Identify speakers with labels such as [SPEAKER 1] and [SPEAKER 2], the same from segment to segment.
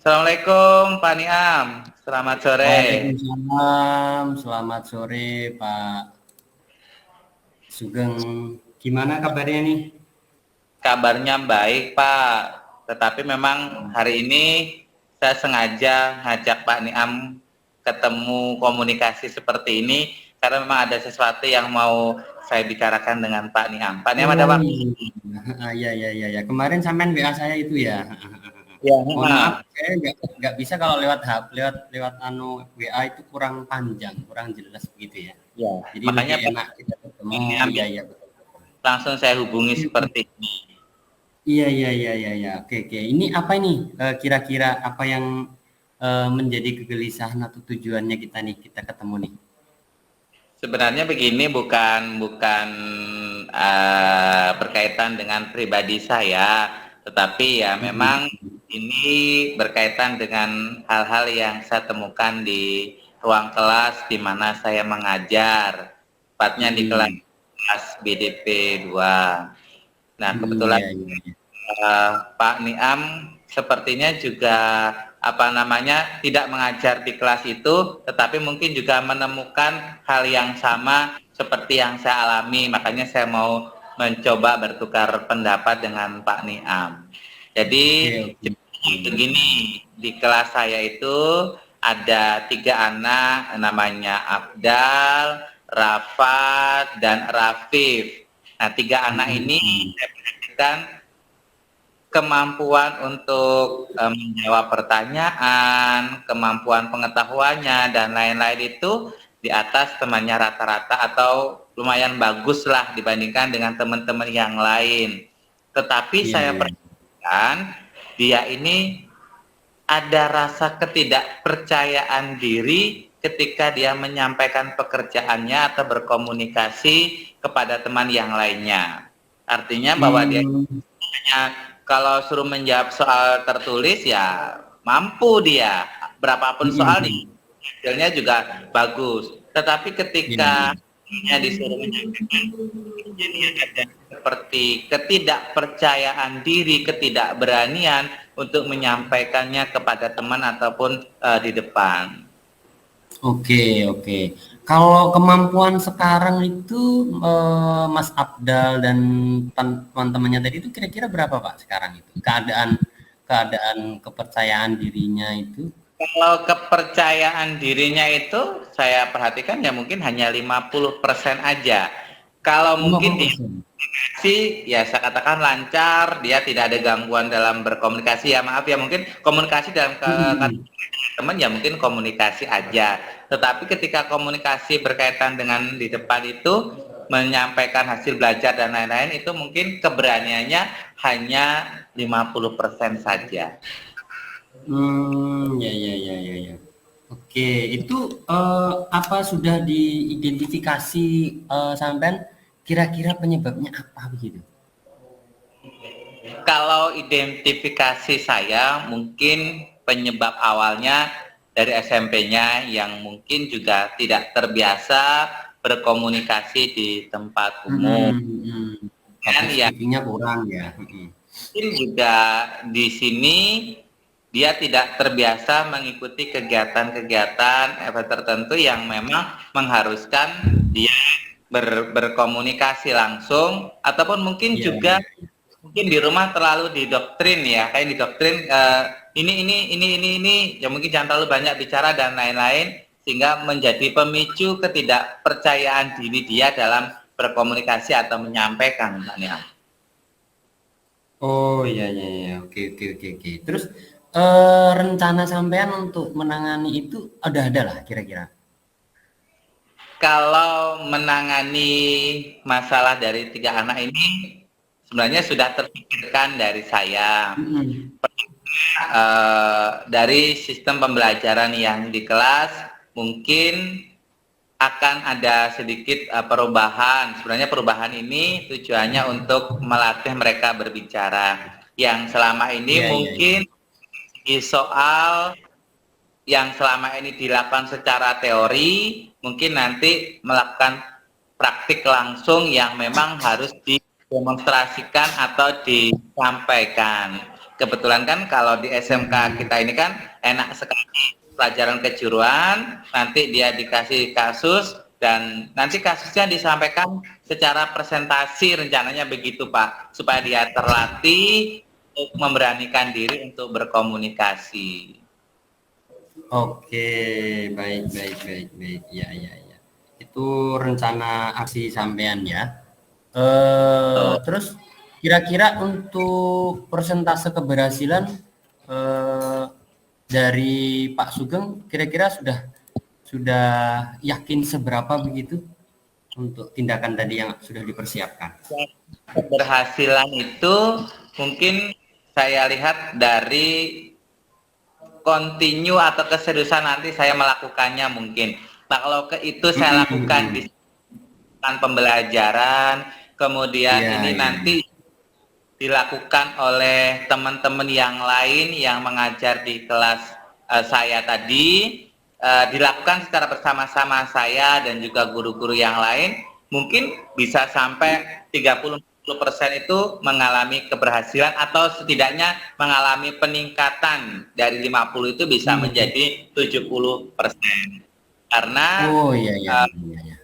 [SPEAKER 1] Assalamualaikum Pak Niam, selamat sore.
[SPEAKER 2] Waalaikumsalam, selamat sore Pak Sugeng. Gimana kabarnya nih?
[SPEAKER 1] Kabarnya baik Pak, tetapi memang hari ini saya sengaja ngajak Pak Niam ketemu komunikasi seperti ini karena memang ada sesuatu yang mau saya bicarakan dengan Pak Niam. Pak Niam ada
[SPEAKER 2] Oh
[SPEAKER 1] waktu?
[SPEAKER 2] iya, iya. Kemarin sampean WA saya itu ya.
[SPEAKER 1] Ya,
[SPEAKER 2] Mohon maaf, saya nggak bisa kalau lewat lewat WA itu kurang panjang, kurang jelas begitu ya.
[SPEAKER 1] ya.
[SPEAKER 2] Jadi lebih
[SPEAKER 1] Makanya Pak
[SPEAKER 2] enak kita ketemu.
[SPEAKER 1] Niam
[SPEAKER 2] Iya betul.
[SPEAKER 1] langsung saya hubungi seperti ini.
[SPEAKER 2] Iya. Oke. Ini apa ini? Kira-kira apa yang menjadi kegelisahan atau tujuannya kita nih, kita ketemu nih?
[SPEAKER 1] Sebenarnya begini, bukan berkaitan dengan pribadi saya, tetapi ya memang ini berkaitan dengan hal-hal yang saya temukan di ruang kelas di mana saya mengajar, tepatnya di kelas BDP 2. Nah, kebetulan
[SPEAKER 2] Iya.
[SPEAKER 1] Pak Niam sepertinya juga tidak mengajar di kelas itu, tetapi mungkin juga menemukan hal yang sama seperti yang saya alami. Makanya saya mau mencoba bertukar pendapat dengan Pak Niam. Jadi
[SPEAKER 2] Oke.
[SPEAKER 1] begini, di kelas saya itu ada 3 anak, namanya Abdal, Rafat, dan Rafif. Nah, 3 anak ini saya perhatikan kemampuan untuk menjawab pertanyaan, kemampuan pengetahuannya, dan lain-lain itu di atas temannya rata-rata atau lumayan bagus lah dibandingkan dengan teman-teman yang lain. Tetapi saya perhatikan dia ini ada rasa ketidakpercayaan diri ketika dia menyampaikan pekerjaannya atau berkomunikasi kepada teman yang lainnya. Artinya bahwa dia hanya kalau suruh menjawab soal tertulis ya mampu dia, berapapun soal nih, hasilnya juga bagus. Tetapi ketika disuruh menyampaikan, jadi ada seperti ketidakpercayaan diri, ketidakberanian untuk menyampaikannya kepada teman ataupun di depan.
[SPEAKER 2] Oke. Kalau kemampuan sekarang itu Mas Abdal dan teman-temannya tadi itu kira-kira berapa Pak sekarang itu? Keadaan kepercayaan dirinya itu?
[SPEAKER 1] Kalau kepercayaan dirinya itu saya perhatikan ya mungkin hanya 50% aja. Kalau mungkin di
[SPEAKER 2] 50%.
[SPEAKER 1] ya saya katakan lancar, dia tidak ada gangguan dalam berkomunikasi, ya maaf ya mungkin komunikasi dalam teman ya mungkin komunikasi aja. Tetapi ketika komunikasi berkaitan dengan di depan itu menyampaikan hasil belajar dan lain-lain itu mungkin keberaniannya hanya 50% saja.
[SPEAKER 2] Ya. Oke, itu apa sudah diidentifikasi sampean kira-kira penyebabnya apa begitu?
[SPEAKER 1] Kalau identifikasi saya mungkin penyebab awalnya dari SMP-nya yang mungkin juga tidak terbiasa berkomunikasi di tempat umum. Dan
[SPEAKER 2] Public
[SPEAKER 1] ya
[SPEAKER 2] speaking-nya kurang ya.
[SPEAKER 1] mungkin juga di sini dia tidak terbiasa mengikuti kegiatan-kegiatan event tertentu yang memang mengharuskan dia berkomunikasi langsung ataupun mungkin
[SPEAKER 2] Iya.
[SPEAKER 1] juga mungkin di rumah terlalu didoktrin ya, kayak didoktrin ini ya mungkin jangan terlalu banyak bicara dan lain-lain sehingga menjadi pemicu ketidakpercayaan diri dia dalam berkomunikasi atau menyampaikan Pak Niam.
[SPEAKER 2] Oh iya. Oke. Terus rencana sampean untuk menangani itu ada lah kira-kira.
[SPEAKER 1] Kalau menangani masalah dari 3 anak ini sebenarnya sudah terpikirkan dari saya. Dari sistem pembelajaran yang di kelas mungkin akan ada sedikit perubahan. Sebenarnya perubahan ini tujuannya untuk melatih mereka berbicara. Yang selama ini mungkin di soal yang selama ini dilakukan secara teori, mungkin nanti melakukan praktik langsung yang memang harus didemonstrasikan atau disampaikan. kebetulan kan kalau di SMK kita ini kan enak sekali pelajaran kejuruan, nanti dia dikasih kasus dan nanti kasusnya disampaikan secara presentasi, rencananya begitu Pak, supaya dia terlatih untuk memberanikan diri untuk berkomunikasi.
[SPEAKER 2] Oke, baik, baik, baik, baik. Ya, ya, ya. Itu rencana aksi sampean ya.
[SPEAKER 1] Tuh.
[SPEAKER 2] Terus kira-kira untuk persentase keberhasilan eh, dari Pak Sugeng, kira-kira sudah yakin seberapa begitu untuk tindakan tadi yang sudah dipersiapkan?
[SPEAKER 1] Keberhasilan itu mungkin saya lihat dari continue atau keseriusan nanti saya melakukannya mungkin. Nah, kalau itu saya lakukan di pembelajaran, kemudian
[SPEAKER 2] Iya,
[SPEAKER 1] ini
[SPEAKER 2] iya.
[SPEAKER 1] nanti dilakukan oleh teman-teman yang lain yang mengajar di kelas saya tadi, dilakukan secara bersama-sama saya dan juga guru-guru yang lain, mungkin bisa sampai 30% itu mengalami keberhasilan atau setidaknya mengalami peningkatan dari 50 itu bisa menjadi 70%. Karena
[SPEAKER 2] Oh, iya, iya, iya, iya.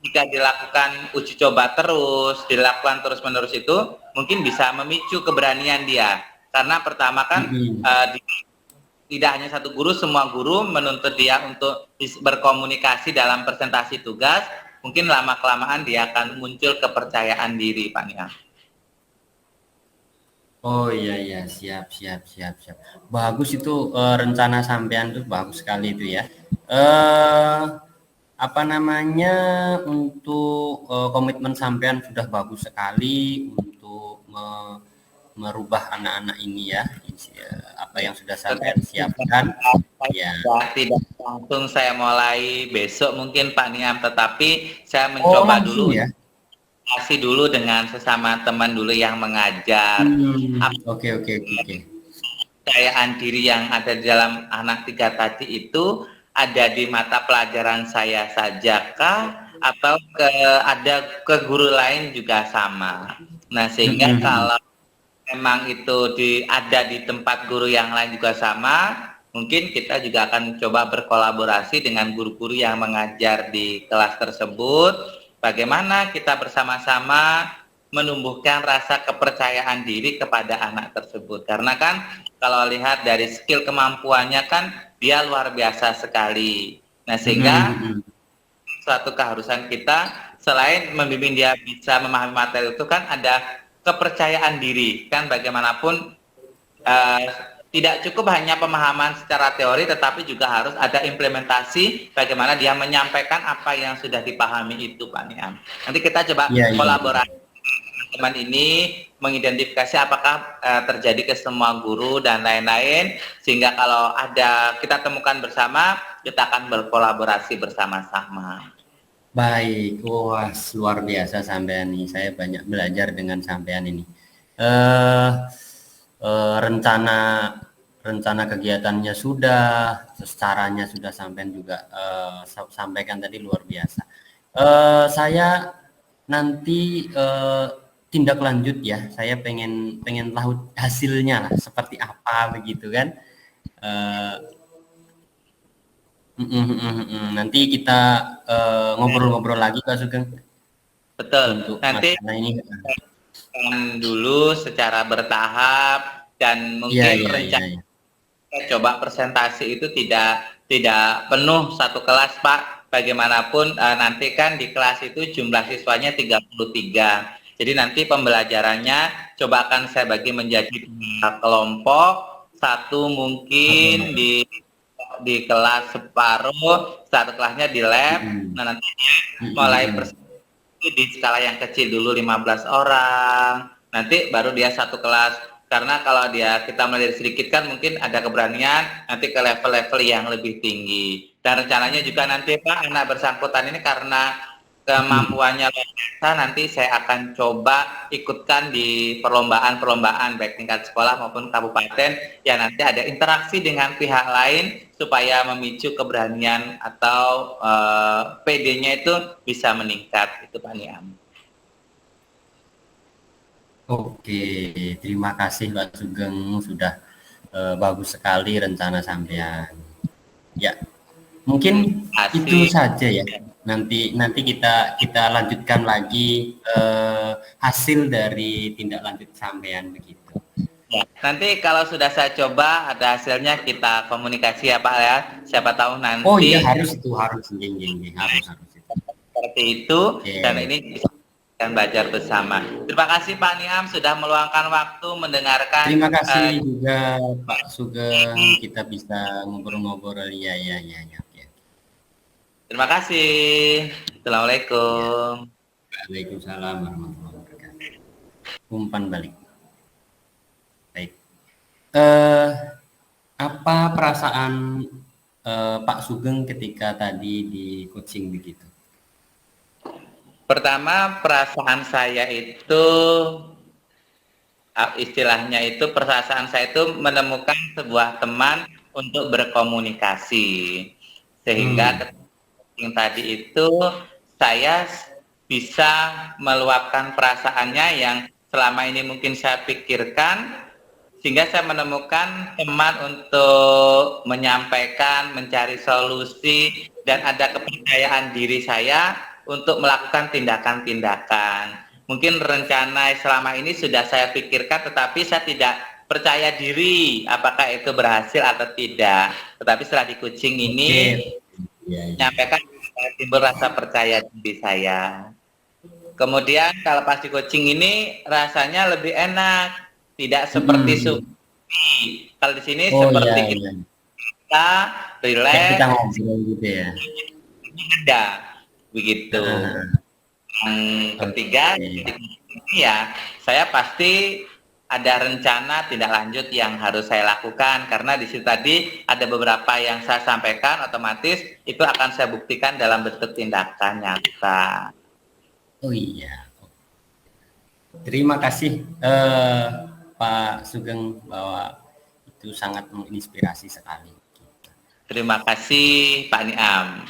[SPEAKER 1] jika dilakukan uji coba terus, dilakukan terus-menerus itu mungkin bisa memicu keberanian dia. Karena pertama kan tidak hanya satu guru, semua guru menuntut dia untuk berkomunikasi dalam presentasi tugas, mungkin lama-kelamaan dia akan muncul kepercayaan diri, Pak Nia.
[SPEAKER 2] Oh, iya, iya, siap, siap, siap, siap. Bagus itu rencana sampean tuh bagus sekali itu ya. Apa namanya, untuk komitmen sampean sudah bagus sekali untuk merubah anak-anak ini ya, apa yang sudah sampean siapkan. Ya.
[SPEAKER 1] Tidak langsung saya mulai besok mungkin Pak Niam, tetapi saya
[SPEAKER 2] Oh,
[SPEAKER 1] mencoba
[SPEAKER 2] langsung
[SPEAKER 1] dulu
[SPEAKER 2] ya.
[SPEAKER 1] kasih dulu dengan sesama teman dulu yang mengajar.
[SPEAKER 2] Oke, oke, oke, oke.
[SPEAKER 1] Kepercayaan diri yang ada di dalam anak 3 tadi itu ada di mata pelajaran saya sajakah atau ada ke guru lain juga sama. Nah, sehingga kalau memang itu ada di tempat guru yang lain juga sama, mungkin kita juga akan coba berkolaborasi dengan guru-guru yang mengajar di kelas tersebut. Bagaimana kita bersama-sama menumbuhkan rasa kepercayaan diri kepada anak tersebut. Karena kan kalau lihat dari skill kemampuannya kan dia luar biasa sekali. Nah, sehingga suatu keharusan kita selain membimbing dia bisa memahami materi itu kan ada kepercayaan diri. Kan bagaimanapun tidak cukup hanya pemahaman secara teori, tetapi juga harus ada implementasi bagaimana dia menyampaikan apa yang sudah dipahami itu, Pak Niam. Nanti kita coba kolaborasi teman ini, mengidentifikasi apakah terjadi ke semua guru dan lain-lain, sehingga kalau ada kita temukan bersama, kita akan berkolaborasi bersama-sama.
[SPEAKER 2] Baik, wah luar biasa sampean nih. Saya banyak belajar dengan sampean ini. Rencana kegiatannya sudah, terus caranya sudah sampean juga sampaikan tadi luar biasa. Saya nanti tindak lanjut ya. Saya pengen tahu hasilnya lah, seperti apa begitu kan. Nanti kita ngobrol-ngobrol lagi Pak Sugeng.
[SPEAKER 1] Betul.
[SPEAKER 2] Untuk
[SPEAKER 1] nanti
[SPEAKER 2] ini
[SPEAKER 1] dulu secara bertahap dan mungkin rencana coba presentasi itu tidak penuh satu kelas Pak. Bagaimanapun nanti kan di kelas itu jumlah siswanya 33. Jadi nanti pembelajarannya coba akan saya bagi menjadi 2 kelompok. Satu mungkin di kelas separuh, satu kelasnya di lab. Nah, nanti mulai di skala yang kecil dulu 15 orang. Nanti baru dia satu kelas. Karena kalau kita mulai dari sedikit kan mungkin ada keberanian nanti ke level-level yang lebih tinggi. Dan rencananya juga nanti Pak, anak bersangkutan ini karena kemampuannya luar biasa, nanti saya akan coba ikutkan di perlombaan-perlombaan baik tingkat sekolah maupun kabupaten, ya nanti ada interaksi dengan pihak lain supaya memicu keberanian atau PD-nya itu bisa meningkat, itu Pak Niam.
[SPEAKER 2] Oke, terima kasih Pak Sugeng, sudah bagus sekali rencana sampean. Ya, mungkin itu
[SPEAKER 1] Asik.
[SPEAKER 2] saja ya. Nanti kita kita lanjutkan lagi hasil dari tindak lanjut sampean begitu.
[SPEAKER 1] Ya. Nanti kalau sudah saya coba ada hasilnya kita komunikasi ya Pak ya. Siapa tahu
[SPEAKER 2] Oh iya
[SPEAKER 1] nanti
[SPEAKER 2] harus itu harus, harus itu.
[SPEAKER 1] seperti itu dan
[SPEAKER 2] Oke.
[SPEAKER 1] ini bisa kita belajar bersama. Terima kasih Pak Niam sudah meluangkan waktu mendengarkan.
[SPEAKER 2] Terima kasih juga Pak Sugeng, kita bisa ngobrol-ngobrol ya.
[SPEAKER 1] Terima kasih.
[SPEAKER 2] Ya.
[SPEAKER 1] Assalamualaikum.
[SPEAKER 2] Waalaikumsalam warahmatullahi wabarakatuh. Umpan balik. Baik. Eh, apa perasaan Pak Sugeng ketika tadi di coaching begitu?
[SPEAKER 1] Pertama perasaan saya itu istilahnya itu perasaan saya itu menemukan sebuah teman untuk berkomunikasi sehingga yang tadi itu saya bisa meluapkan perasaannya yang selama ini mungkin saya pikirkan sehingga saya menemukan teman untuk menyampaikan, mencari solusi dan ada kepercayaan diri saya untuk melakukan tindakan-tindakan. Mungkin rencana selama ini sudah saya pikirkan tetapi saya tidak percaya diri apakah itu berhasil atau tidak. Tetapi setelah di coaching ini
[SPEAKER 2] Oke. Ya.
[SPEAKER 1] menyampaikan timbul rasa percaya diri saya. Kemudian kalau pas di coaching ini rasanya lebih enak, tidak seperti sufi. Kalau di sini
[SPEAKER 2] Oh
[SPEAKER 1] seperti
[SPEAKER 2] iya.
[SPEAKER 1] kita
[SPEAKER 2] Kayak kita
[SPEAKER 1] relax,
[SPEAKER 2] ngobrol gitu ya.
[SPEAKER 1] ada begitu. Yang ketiga,
[SPEAKER 2] Oke.
[SPEAKER 1] ya saya pasti ada rencana tindak lanjut yang harus saya lakukan karena di situ tadi ada beberapa yang saya sampaikan otomatis itu akan saya buktikan dalam bentuk tindakan nyata.
[SPEAKER 2] Oh iya. Terima kasih Pak Sugeng bahwa itu sangat menginspirasi sekali.
[SPEAKER 1] Terima kasih Pak Niam.